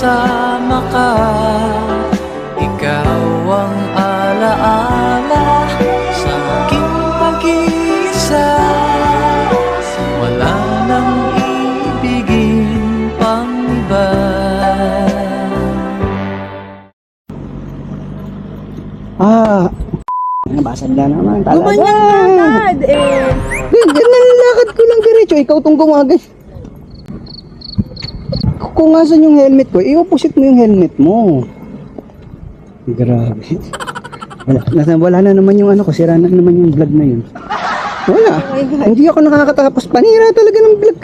kasama ka. Ikaw ang alaala sa aking pag-iisa. Wala nang ibigin pang iba. Nabasag na naman talaga. Gumanyan ka agad eh. Ganyan lakad ko lang diretso. Ikaw tong gumagay. Kung asan yung helmet ko, i-opposite mo yung helmet mo. Grabe. Wala na naman yung ano ko. Sira na naman yung vlog na yun. Wala. Hindi ako nakakatapos. Panira talaga ng vlog.